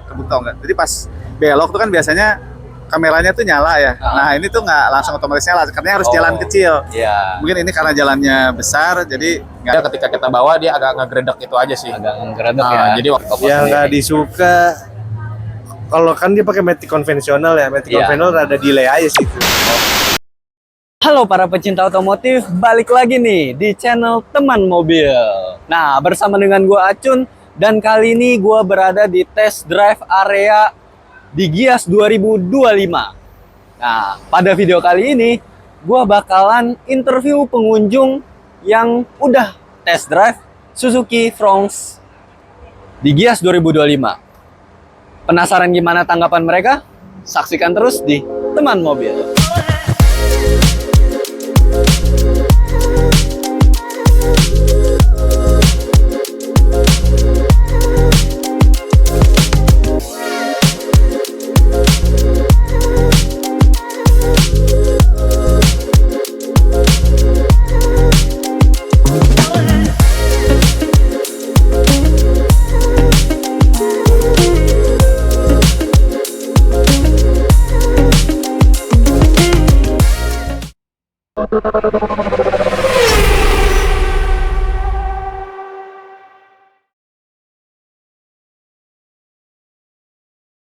kebuka enggak. Jadi pas belok tuh kan biasanya kameranya tuh nyala ya. Nah ini tuh nggak langsung otomatis nyala, karena harus jalan kecil. Iya. Mungkin ini karena jalannya besar, jadi Dia ketika kita bawa dia agak ngegredek itu aja sih. Agak ngeredek ya. Jadi yang nggak disuka kalau kan dia pakai matic konvensional ya, matic konvensional ada delay aja sih itu. Halo para pecinta otomotif, balik lagi nih di channel Teman Mobil. Nah, bersama dengan gua Acun, dan kali ini gua berada di test drive area di Gias 2025. Nah, pada video kali ini gua bakalan interview pengunjung yang udah test drive Suzuki Fronx di Gias 2025. Penasaran gimana tanggapan mereka? Saksikan terus di Teman Mobil.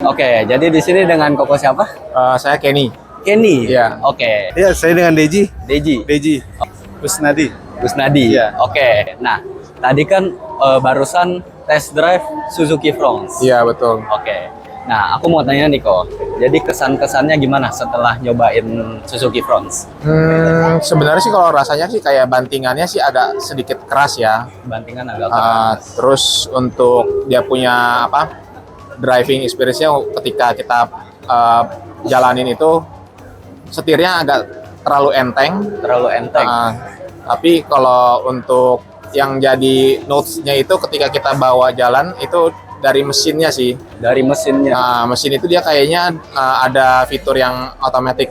Oke, jadi di sini dengan Koko siapa? Saya Kenny. Kenny. Iya. Oke. Iya, saya dengan Deji. Deji. Kusnadi. Kusnadi. Iya. Oke. Nah, tadi kan barusan test drive Suzuki Fronx. Iya, betul. Oke. Nah, aku mau tanya nih kok. Jadi kesan-kesannya gimana setelah nyobain Suzuki Fronx? Sebenarnya sih kalau rasanya sih kayak bantingannya sih agak sedikit keras ya. Bantingan agak keras. Terus untuk dia punya driving experience-nya ketika kita jalanin itu setirnya agak terlalu enteng. Terlalu enteng. Tapi kalau untuk yang jadi notes-nya itu ketika kita bawa jalan itu dari mesinnya sih. Dari mesinnya. Nah, mesin itu dia kayaknya ada fitur yang otomatis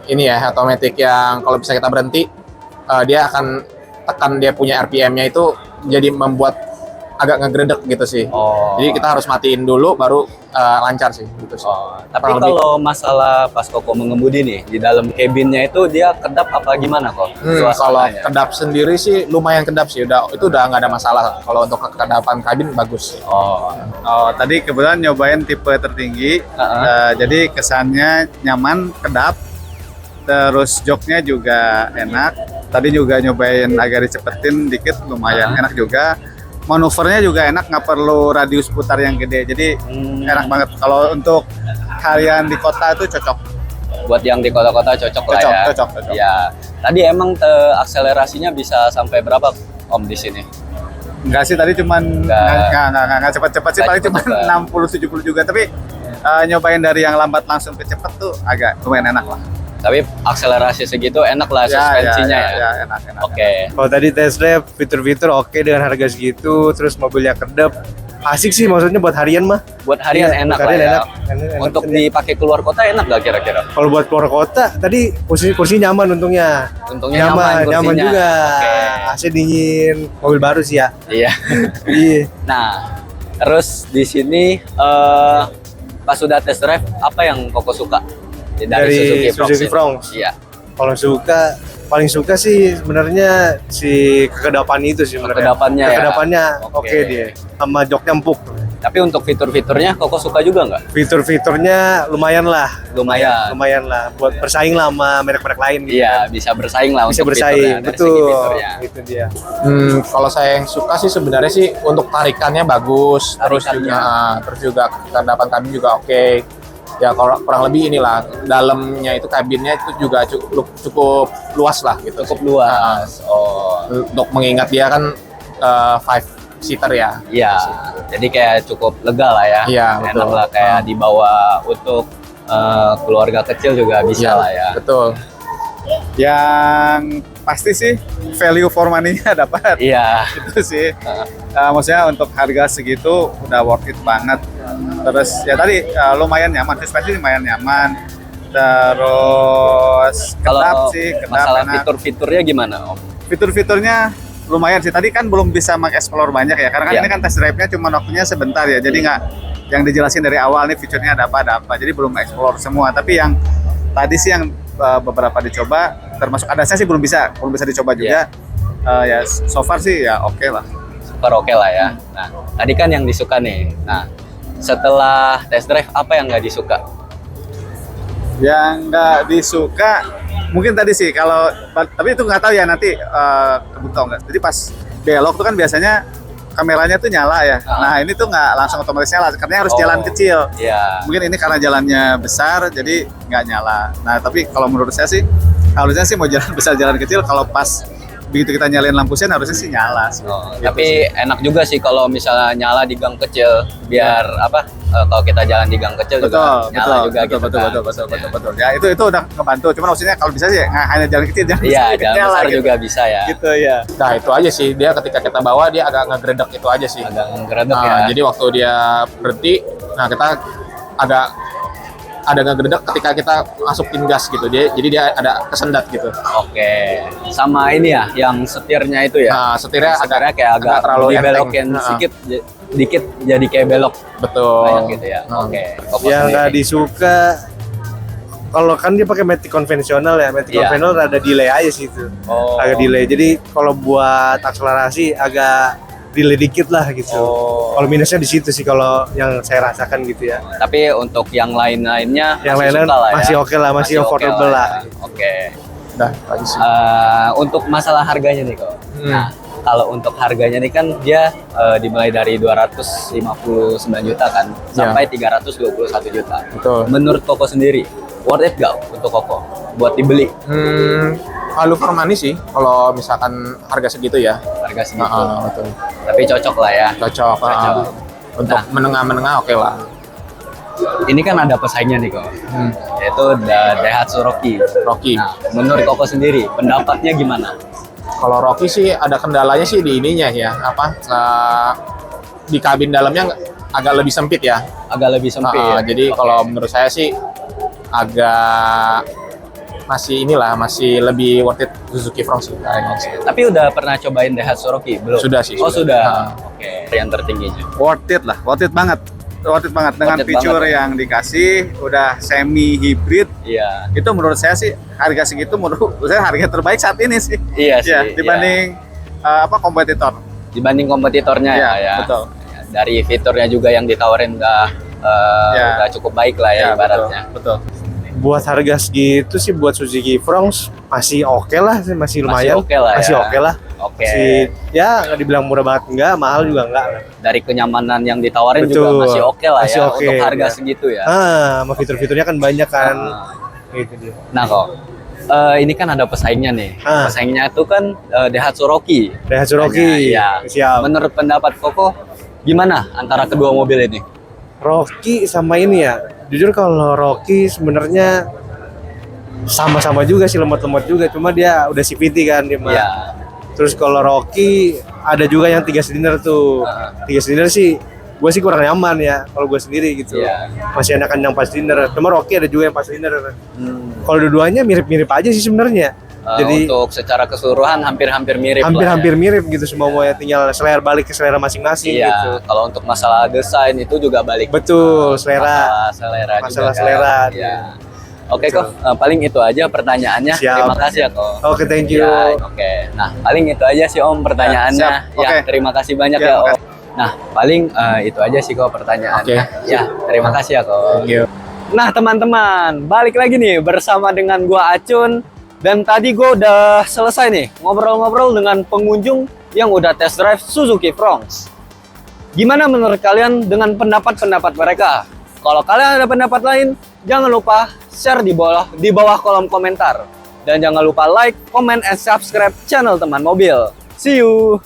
ini ya, otomatis yang kalau bisa kita berhenti dia akan tekan dia punya RPM-nya itu jadi membuat agak ngegredek gitu sih. Jadi kita harus matiin dulu baru lancar sih gitu sih. Tapi kalau masalah pas Koko mengemudi nih di dalam cabinnya itu dia kedap apa gimana kok? Kalau kedap sendiri sih lumayan kedap sih, itu udah nggak ada masalah. Kalau untuk kekedapan kabin bagus. Tadi kebetulan nyobain tipe tertinggi, jadi kesannya nyaman, kedap, terus joknya juga enak. Tadi juga nyobain agak dicepetin dikit, lumayan enak juga. Manuvernya juga enak, nggak perlu radius putar yang gede, jadi enak banget. Kalau untuk harian di kota itu cocok. Buat yang di kota-kota cocok lah ya. Cocok. Ya, tadi emang akselerasinya bisa sampai berapa Om di sini? Enggak sih, tadi cuman nggak cepet-cepet sih, paling cuma 60-70 juga. Tapi nyobain dari yang lambat langsung ke cepet tuh agak lumayan enak lah. Tapi akselerasi segitu enak lah suspensinya ya. Ya, enak. Oke. Kalau tadi test drive fitur-fitur oke dengan harga segitu, terus mobilnya kedap. Asik sih, maksudnya buat harian mah. Buat harian enak buat harian lah ya. enak. Untuk dipakai keluar kota enak gak kira-kira? Kalau buat keluar kota, tadi kursi nyaman untungnya. Untungnya nyaman kursinya. juga. Oke. AC dingin, mobil baru sih ya. Iya. Iya. Nah, terus di sini pas sudah test drive apa yang Koko suka dari Suzuki Fronx? Iya. Kalau paling suka sih sebenarnya si kekedapan itu sih sebenarnya. Kekedapannya oke dia. Sama joknya empuk. Tapi untuk fitur-fiturnya Koko suka juga nggak? Fitur-fiturnya lumayan lah. Lumayan lah buat bersaing lah sama merek-merek lain gitu. Iya, bisa bersaing lah Bisa untuk bersaing, fiturnya, dari segi fiturnya. Itu dia. Kalau saya yang suka sih sebenarnya sih untuk tarikannya bagus, terus juga kekedapan kabin juga oke. Ya kalau kurang lebih inilah dalamnya itu kabinnya itu juga cukup luas lah gitu. Cukup luas. Untuk mengingat dia kan 5-seater ya. Iya. Jadi kayak cukup lega lah ya. Iya, enak betul. lah kayak dibawa untuk keluarga kecil juga bisa lah ya. Betul. Yang pasti sih value for money-nya dapat. Iya. Itu sih. Maksudnya untuk harga segitu udah worth it banget. Terus ya tadi lumayan nyaman, suspensi lumayan nyaman. Terus kedap Kalau sih, kedap masalah enak. fitur-fiturnya gimana Om? Fitur-fiturnya lumayan sih. Tadi kan belum bisa mengeksplor banyak ya, karena kan ini kan test drive-nya cuma waktunya sebentar ya. Jadi nggak yang dijelasin dari awal nih fiturnya ada apa. Jadi belum eksplor semua. Tapi yang tadi sih yang beberapa dicoba, termasuk adasnya sih belum bisa dicoba juga. Ya so far sih ya oke lah. Super oke lah ya. Nah, tadi kan yang disuka nih. Nah, setelah test drive apa yang nggak disuka? Yang nggak disuka mungkin tadi sih kalau, tapi itu nggak tahu ya nanti kebuka nggak. Jadi pas belok tuh kan biasanya kameranya tuh nyala ya. Nah ini tuh nggak langsung otomatis nyala, karena harus jalan kecil. Iya. Mungkin ini karena jalannya besar jadi nggak nyala. Nah tapi kalau menurut saya sih harusnya sih mau jalan besar jalan kecil, kalau pas begitu kita nyalain lampu sen harusnya sih nyala sih. Gitu Tapi sih. enak juga sih kalau misalnya nyala di gang kecil, biar apa? Kalau kita jalan di gang kecil juga nyala juga gitu kan. Betul. Ya itu udah ngebantu. Cuman maksudnya kalau bisa sih nggak hanya jalan kecil, Iya, jalan besar juga bisa ya. Gitu ya. Nah itu aja sih, dia ketika kita bawa dia agak ngegredek itu aja sih. Agak ngeredek Nah, ya. jadi waktu dia berhenti, nah kita agak ada ngegredek ketika kita masukin gas gitu. Jadi dia ada kesendat gitu. Oke. Sama ini ya, yang setirnya itu ya. Nah setirnya Setirnya agak kayak agak terlalu dibelokin enteng. dikit jadi kayak belok Betul. kayak gitu ya. Oke. Koko Yang nggak sendiri. disuka, kalau kan dia pakai matic konvensional ya, matic Iya. konvensional ada delay aja sih itu, Oh. agak delay. Jadi kalau buat akselerasi agak delay dikit lah gitu. Oh. Kalau minusnya di situ sih kalau yang saya rasakan gitu ya. Tapi untuk yang lain-lainnya Yang masih lain-lain suka lah ya. masih oke lah, masih oke affordable lah. ya. Oke. Udah, aja sih. Untuk masalah harganya nih kok. Hmm. Nah, kalau untuk harganya nih kan dia dimulai dari 259 juta kan sampai 321 juta. Betul. Menurut Koko sendiri, worth it gak untuk Koko buat dibeli Value for money sih kalau misalkan harga segitu ya. harga segitu? Betul. Tapi cocok lah ya. Cocok. Cocok. Untuk Nah. menengah-menengah oke lah. Ini kan ada pesaingnya nih kok, yaitu Daihatsu Rocky. Rocky. Nah, menurut Koko sendiri, pendapatnya gimana? Kalau Rocky sih ada kendalanya sih di ininya ya, di kabin dalamnya agak lebih sempit ya. Agak lebih sempit. Jadi Oke. kalau menurut saya sih agak masih lebih worth it Suzuki Fronx sih kayaknya sih. Tapi udah pernah cobain Daihatsu Rocky belum? Sudah sih, Oh sudah. sudah. Oke. Yang tertingginya. Worth it lah, worth it banget dengan Worth it fitur banget. yang dikasih, udah semi hybrid. Iya. Itu menurut saya sih harga segitu menurut saya harga terbaik saat ini sih. Iya sih. Ya, dibanding kompetitor. Dibanding kompetitornya Iya, ya. betul. Dari fiturnya juga yang ditawarin Iya. udah cukup baik lah ya, ibaratnya. Betul. Buat harga segitu sih buat Suzuki Fronx masih oke lah, masih lumayan. oke lah Masih ya. oke lah. Oke. Masih, ya nggak dibilang murah banget enggak, mahal juga enggak. Dari kenyamanan yang ditawarin Betul. juga masih oke lah Masih ya oke, untuk harga ya. segitu ya. Sama fitur-fiturnya kan banyak kan. Gitu dia. Nah kok, ini kan ada pesaingnya nih. Ah. Pesaingnya itu kan Daihatsu Rocky. Daihatsu Rocky. Iya. Siap. Menurut pendapat Koko, gimana antara kedua mobil ini? Rocky sama ini ya. Jujur kalau Rocky sebenarnya sama-sama juga sih, lemot-lemot juga. Cuma dia udah CVT kan dia mah. Iya. Terus kalau Rocky ada juga yang 3 silinder tuh. 3 silinder sih gue sih kurang nyaman ya kalau gue sendiri gitu. Iya. Masih enakan yang 4 silinder. Cuma Rocky ada juga yang 4 silinder. Hmm. Kalau dua-duanya mirip-mirip aja sih sebenarnya. Jadi untuk secara keseluruhan hampir-hampir mirip lah hampir-hampir ya. mirip gitu semuanya, tinggal selera balik ke selera masing-masing Iya, gitu. kalau untuk masalah desain itu juga balik. Betul, selera. Masalah Masalah juga selera. kan. Iya. Oke kok, paling itu aja pertanyaannya. Siap. Terima kasih ya kok. Oke, thank you. Ya, oke. Nah, paling itu aja sih Om pertanyaannya. siap. Ya, Oke. terima kasih banyak Ya, ya oke. Om. Nah, paling itu aja sih kok pertanyaannya. Oke. Ya, terima kasih ya kok. Thank you. Nah teman-teman, balik lagi nih bersama dengan gua Acun. Dan tadi gua udah selesai nih ngobrol-ngobrol dengan pengunjung yang udah test drive Suzuki Fronx. Gimana menurut kalian dengan pendapat-pendapat mereka? Kalau kalian ada pendapat lain, jangan lupa share di bawah kolom komentar. Dan jangan lupa like, comment, and subscribe channel Teman Mobil. See you!